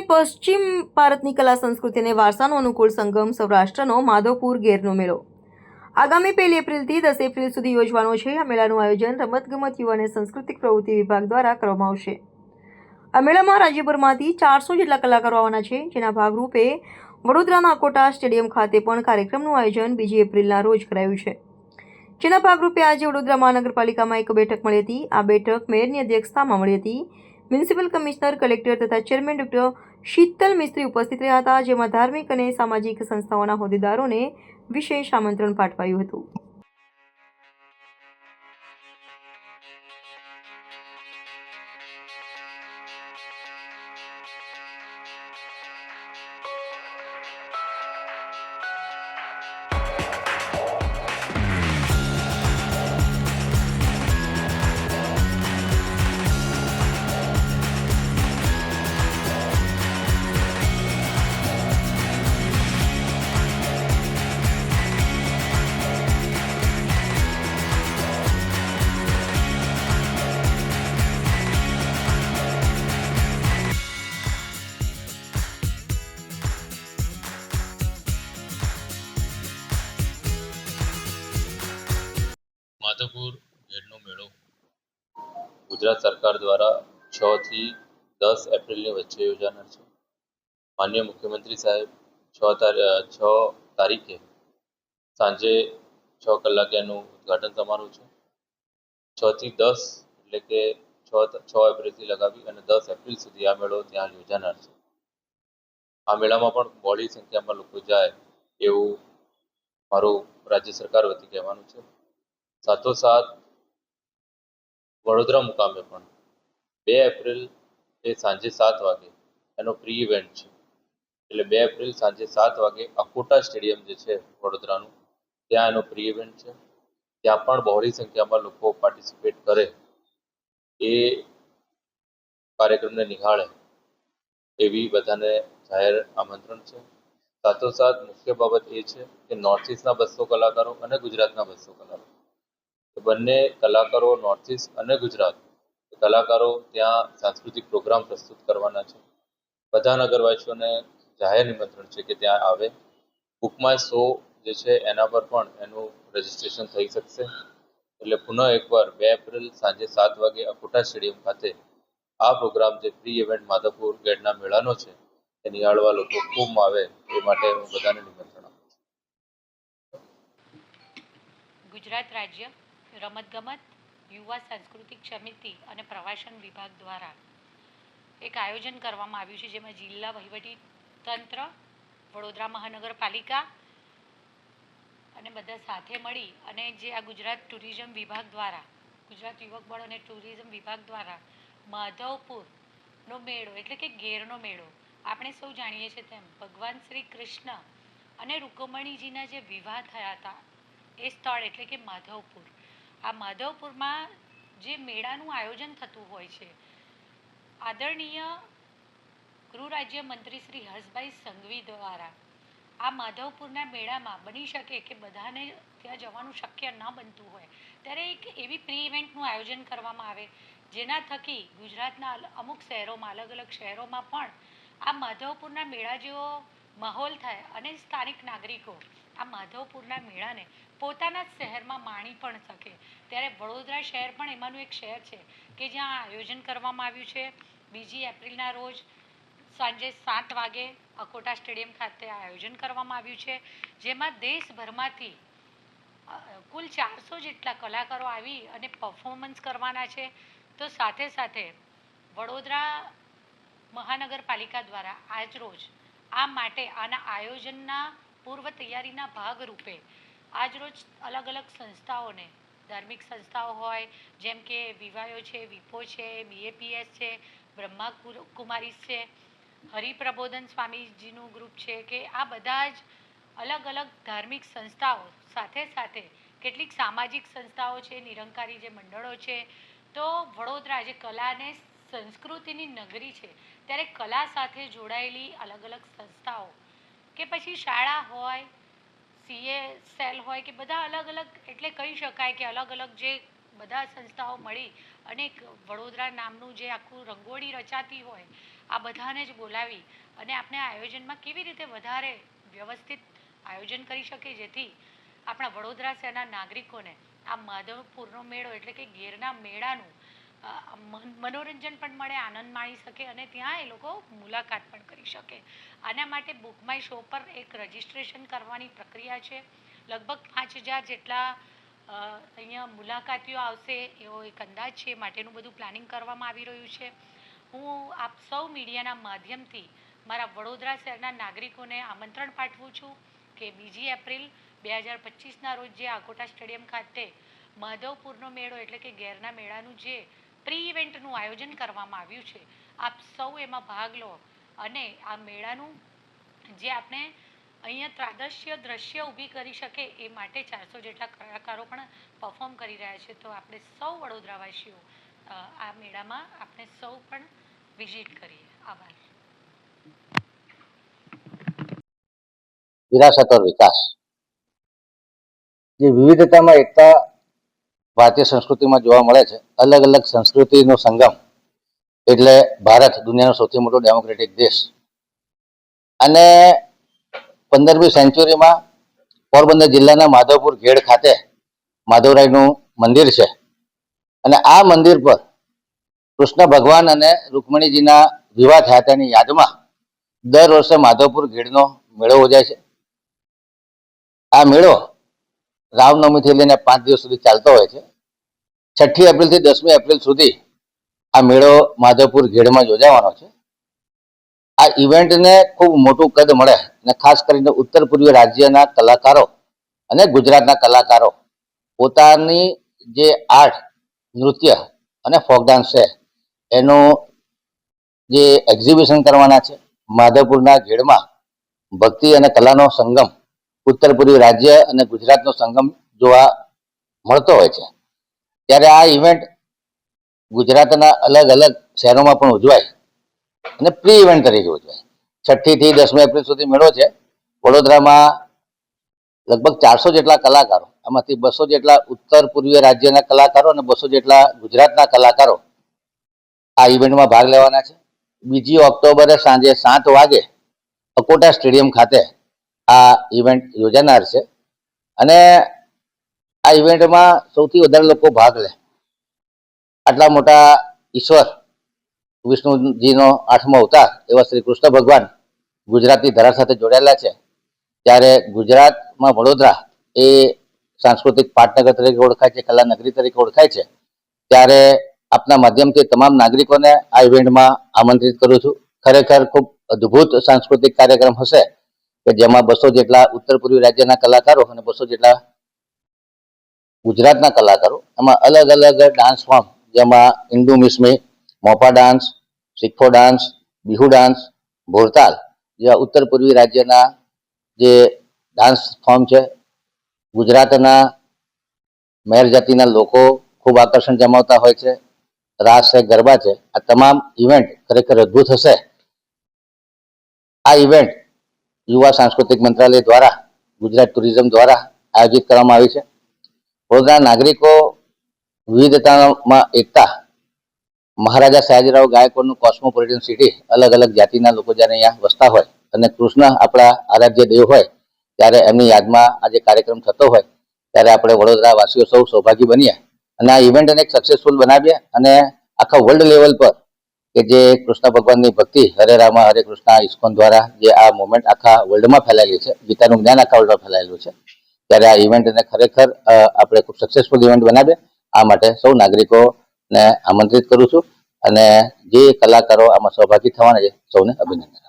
પશ્ચિમ ભારતની કલા સંસ્કૃતિ અને વારસાનો અનુકૂળ સંગમ સૌરાષ્ટ્રનો માધવપુર ગેરનો મેળો આગામી 1 એપ્રિલથી 10 એપ્રિલ સુધી યોજવાનો છે। આ મેળાનું આયોજન રમતગમત યુવા અને સાંસ્કૃતિક પ્રવૃત્તિ વિભાગ દ્વારા કરવામાં આવશે। આ મેળામાં રાજ્યભરમાંથી 400 જેટલા કલાકારો આવવાના છે, જેના ભાગરૂપે વડોદરાના અકોટા સ્ટેડિયમ ખાતે પણ કાર્યક્રમનું આયોજન 2 એપ્રિલના રોજ કરાયું છે, જેના ભાગરૂપે આજે વડોદરા મહાનગરપાલિકામાં એક બેઠક મળી હતી। આ બેઠક મેયરની અધ્યક્ષતામાં મળી હતી। મ્યુનિસિપલ કમિશનર, કલેક્ટર તથા ચેરમેન ડોક્ટર શીતલ મિસ્ત્રી ઉપસ્થિત રહ્યા હતા, જેમાં ધાર્મિક અને સામાજિક સંસ્થાઓના હોદ્દેદારોને વિશેષ આમંત્રણ પાઠવાયું હતું। માધવપુર ગેરનો મેળો ગુજરાત સરકાર દ્વારા 6 થી 10 એપ્રિલની વચ્ચે યોજાનાર છે। માનનીય મુખ્યમંત્રી સાહેબ 6 તારીખે સાંજે 6 કલાકે એનું ઉદ્ઘાટન થવાનું છે। 6 થી 10 એટલે કે 6 એપ્રિલથી લગાવી અને 10 એપ્રિલ સુધી આ મેળો ત્યાં યોજાનાર છે। આ મેળામાં પણ બહોળી સંખ્યામાં લોકો જાય એવું મારું રાજ્ય સરકાર વતી કહેવાનું છે। સાથોસાથ વડોદરા મુકામે પણ 2 એપ્રિલ એ સાંજે 7 વાગે એનો પ્રી ઇવેન્ટ છે, એટલે 2 એપ્રિલ સાંજે 7 વાગે અકોટા સ્ટેડિયમ જે છે વડોદરાનું, ત્યાં એનો પ્રી ઇવેન્ટ છે। ત્યાં પણ બહોળી સંખ્યામાં લોકો પાર્ટિસિપેટ કરે એ કાર્યક્રમને નિહાળે એવી બધાને જાહેર આમંત્રણ છે। સાથોસાથ મુખ્ય બાબત એ છે કે નોર્થ ઇસ્ટના 200 કલાકારો અને ગુજરાતના 200 કલાકારો, બંને કલાકારો નોર્થ ઇસ્ટ અને ગુજરાત કલાકારો ત્યાં સાંસ્કૃતિક પ્રોગ્રામ પ્રસ્તુત કરવાના છે। બધા નગરવાસીઓને જાહેર નિમંત્રણ છે કે ત્યાં આવે। બુક માય શો જે છે એના પર પણ એનું રજીસ્ટ્રેશન થઈ શકશે। એટલે પુનઃ એકવાર 2 એપ્રિલ સાંજે 7 વાગે અકોટા સ્ટેડિયમ ખાતે આ પ્રોગ્રામ જે પ્રી ઇવેન્ટ માધવપુર ગેરના મેળાનો છે એ નિહાળવા લોકો ખૂબ આવે એ માટે હું બધાને નિમંત્રણ આપું છું। ગુજરાત રાજ્ય રમતગમત યુવા સાંસ્કૃતિક સમિતિ અને પ્રવાસન વિભાગ દ્વારા એક આયોજન કરવામાં આવ્યું છે, જેમાં જિલ્લા વહીવટી તંત્ર, વડોદરા મહાનગરપાલિકા અને બધા સાથે મળી અને જે આ ગુજરાત ટુરિઝમ વિભાગ દ્વારા, ગુજરાત યુવક બળ અને ટુરિઝમ વિભાગ દ્વારા માધવપુરનો મેળો એટલે કે ગેરનો મેળો, આપણે સૌ જાણીએ છીએ તેમ ભગવાન શ્રી કૃષ્ણ અને રૂકમણીજીના જે વિવાહ થયા હતા એ સ્થળ એટલે કે માધવપુર, આ માધવપુરમાં જે મેળાનું આયોજન થતું હોય છે, આદરણીય ગૃહ રાજ્ય મંત્રી શ્રી હર્ષભાઈ સંઘવી દ્વારા આ માધવપુરના મેળામાં બની શકે કે બધાને ત્યાં જવાનું શક્ય ન બનતું હોય ત્યારે એક એવી પ્રી ઇવેન્ટનું આયોજન કરવામાં આવે, જેના થકી ગુજરાતના અમુક શહેરોમાં, અલગ અલગ શહેરોમાં પણ આ માધવપુરના મેળા જેવો માહોલ થાય અને સ્થાનિક નાગરિકો આ માધવપુરના મેળાને પોતાના જ શહેરમાં માણી પણ શકે। ત્યારે વડોદરા શહેર પણ એમાંનું એક શહેર છે કે જ્યાં આયોજન કરવામાં આવ્યું છે। 2 એપ્રિલના રોજ સાંજે 7 વાગે અકોટા સ્ટેડિયમ ખાતે આયોજન કરવામાં આવ્યું છે, જેમાં દેશભરમાંથી કુલ 400 જેટલા કલાકારો આવી અને પરફોર્મન્સ કરવાના છે। તો સાથે સાથે વડોદરા મહાનગરપાલિકા દ્વારા આજરોજ આ માટે આના આયોજનના પૂર્વ તૈયારીના ભાગરૂપે આજરોજ અલગ અલગ સંસ્થાઓને, ધાર્મિક સંસ્થાઓ હોય જેમ કે વિવાયો છે, વિપો છે, BAPS છે, બ્રહ્મા કુમારીસ છે, હરિપ્રબોધન સ્વામીજીનું ગ્રુપ છે, કે આ બધા જ અલગ અલગ ધાર્મિક સંસ્થાઓ સાથે સાથે કેટલીક સામાજિક સંસ્થાઓ છે, નિરંકારી જે મંડળો છે, તો વડોદરા જે કલા અને સંસ્કૃતિની નગરી છે ત્યારે કલા સાથે જોડાયેલી અલગ અલગ સંસ્થાઓ કે પછી શાળા હોય, CA સેલ હોય, કે બધા અલગ અલગ એટલે કહી શકાય કે અલગ અલગ જે બધા સંસ્થાઓ મળી અને એક વડોદરા નામનું જે આખું રંગોળી રચાતી હોય આ બધાને જ બોલાવી અને આપણે આ આયોજનમાં કેવી રીતે વધારે વ્યવસ્થિત આયોજન કરી શકીએ જેથી આપણા વડોદરા શહેરના નાગરિકોને આ માધવપુરનો મેળો એટલે કે ગેરના મેળાનું મનોરંજન પણ મળે, આનંદ માણી શકે અને ત્યાં એ લોકો મુલાકાત પણ કરી શકે. આના માટે બુક માય શો પર એક રજિસ્ટ્રેશન કરવાની પ્રક્રિયા છે. લગભગ 5,000 જેટલા અહીંયા મુલાકાતીઓ આવશે એવો એક અંદાજ છે. માટેનું બધું પ્લાનિંગ કરવામાં આવી રહ્યું છે. હું આપ સૌ મીડિયાના માધ્યમથી મારા વડોદરા શહેરના નાગરિકોને આમંત્રણ પાઠવું છું કે 2 એપ્રિલ 2025ના રોજ જે આકોટા સ્ટેડિયમ ખાતે માધવપુરનો મેળો એટલે કે ગેરના મેળાનું જે પ્રી ઇવેન્ટનું આયોજન કરવામાં આવ્યું છે, આપ સૌ એમાં ભાગ લો અને આ મેળાનું જે આપણે અહીંયા દ્રશ્ય ઊભી કરી શકે એ માટે 400 જેટલા કલાકારો પણ પરફોર્મ કરી રહ્યા છે. તો આપણે સૌ વડોદરાવાસીઓ આ મેળામાં આપણે સૌ પણ વિઝિટ કરીએ. આભાર. વિરાસત और વિકાસ જે વિવિધતામાં એકતા ભારતીય સંસ્કૃતિમાં જોવા મળે છે. અલગ અલગ સંસ્કૃતિનો સંગમ એટલે ભારત દુનિયાનો સૌથી મોટો ડેમોક્રેટિક દેશ. અને 15મી સેન્ચુરીમાં પોરબંદર જિલ્લાના માધવપુર ઘેડ ખાતે માધવરાયનું મંદિર છે અને આ મંદિર પર કૃષ્ણ ભગવાન અને રૂકમણીજીના વિવાહ થયા તેની યાદમાં દર વર્ષે માધવપુર ઘેડનો મેળો યોજાય છે. આ મેળો રામનવમીથી લઈને 5 દિવસ સુધી ચાલતો હોય છે. 6 એપ્રિલથી 10મી એપ્રિલ સુધી આ મેળો માધવપુર ઘેડમાં યોજાવાનો છે. આ ઇવેન્ટને ખૂબ મોટું કદ મળે અને ખાસ કરીને ઉત્તર પૂર્વીય રાજ્યના કલાકારો અને ગુજરાતના કલાકારો પોતાની જે આર્ટ, નૃત્ય અને ફોક ડાન્સ છે એનું જે એક્ઝિબિશન કરવાના છે. માધવપુરના ઘેડમાં ભક્તિ અને કલાનો સંગમ, ઉત્તર પૂર્વી રાજ્ય અને ગુજરાતનો સંગમ જોવા મળતો હોય છે. ત્યારે આ ઇવેન્ટ ગુજરાતના અલગ અલગ શહેરોમાં પણ ઉજવાય અને પ્રી ઇવેન્ટ તરીકે ઉજવાય. 6મી થી 10મી એપ્રિલ સુધી મેળો છે. વડોદરામાં લગભગ 400 જેટલા કલાકારો, આમાંથી 200 જેટલા ઉત્તર પૂર્વીય રાજ્યના કલાકારો અને 200 જેટલા ગુજરાતના કલાકારો આ ઇવેન્ટમાં ભાગ લેવાના છે. 2 ઓક્ટોબરે સાંજે 7 વાગે આકોટા સ્ટેડિયમ ખાતે આ ઇવેન્ટ યોજાનાર છે. અને આ ઇવેન્ટમાં સૌથી વધારે લોકો ભાગ લે આટલા મોટા ઈશ્વર વિષ્ણુજીનો 8મો અવતાર એવા શ્રી કૃષ્ણ ભગવાન ગુજરાતની ધરા સાથે જોડાયેલા છે. ત્યારે ગુજરાતમાં વડોદરા એ સાંસ્કૃતિક પાટનગર તરીકે ઓળખાય છે, કલા નગરી તરીકે ઓળખાય છે. ત્યારે આપના માધ્યમથી તમામ નાગરિકોને આ ઇવેન્ટમાં આમંત્રિત કરું છું. ખરેખર ખૂબ અદ્ભુત સાંસ્કૃતિક કાર્યક્રમ હશે કે જેમાં 200 જેટલા ઉત્તર પૂર્વી રાજ્યના કલાકારો અને 200 જેટલા ગુજરાતના કલાકારો, એમાં અલગ અલગ ડાન્સ ફોર્મ જેમાં ઇન્ડુ મિસમી, મોપા ડાન્સ, સિક્ફો ડાન્સ, બિહુ ડાન્સ, ભોરતાલ જેવા ઉત્તર પૂર્વી રાજ્યના જે ડાન્સ ફોર્મ છે. ગુજરાતના મેર જાતિના લોકો ખૂબ આકર્ષણ જમાવતા હોય છે. રાસ છે, ગરબા છે. આ તમામ ઇવેન્ટ ખરેખર અદ્ભુત હશે. આ ઇવેન્ટ યુવા સાંસ્કૃતિક મંત્રાલય દ્વારા, ગુજરાત ટુરિઝમ દ્વારા આયોજિત કરવામાં આવી છે. વડોદરા નાગરિકો વિવિધતામાં એકતા, મહારાજા સયાજીરાવ ગાયકવાડનું કોસ્મોપોલિટન સિટી, અલગ અલગ જાતિના લોકો જ્યારે અહીંયા વસતા હોય અને કૃષ્ણ આપણા આરાધ્ય દેવ હોય ત્યારે એમની યાદમાં આ જે કાર્યક્રમ થતો હોય ત્યારે આપણે વડોદરા વાસીઓ સૌ સૌભાગી બનીએ અને આ ઇવેન્ટને એક સક્સેસફુલ બનાવીએ અને આખા વર્લ્ડ લેવલ પર કે જે કૃષ્ણ ભગવાનની ભક્તિ, હરે રામા હરે કૃષ્ણ ઇસ્કોન દ્વારા જે આ મુવમેન્ટ આખા વર્લ્ડમાં ફેલાયેલી છે, ગીતાનું જ્ઞાન આખા વર્લ્ડમાં ફેલાયેલું છે, ત્યારે આ ઇવેન્ટને ખરેખર આપણે ખૂબ સક્સેસફુલ ઇવેન્ટ બનાવીએ. આ માટે સૌ નાગરિકોને આમંત્રિત કરું છું અને જે કલાકારો આમાં સહભાગી થવાના છે સૌને અભિનંદન.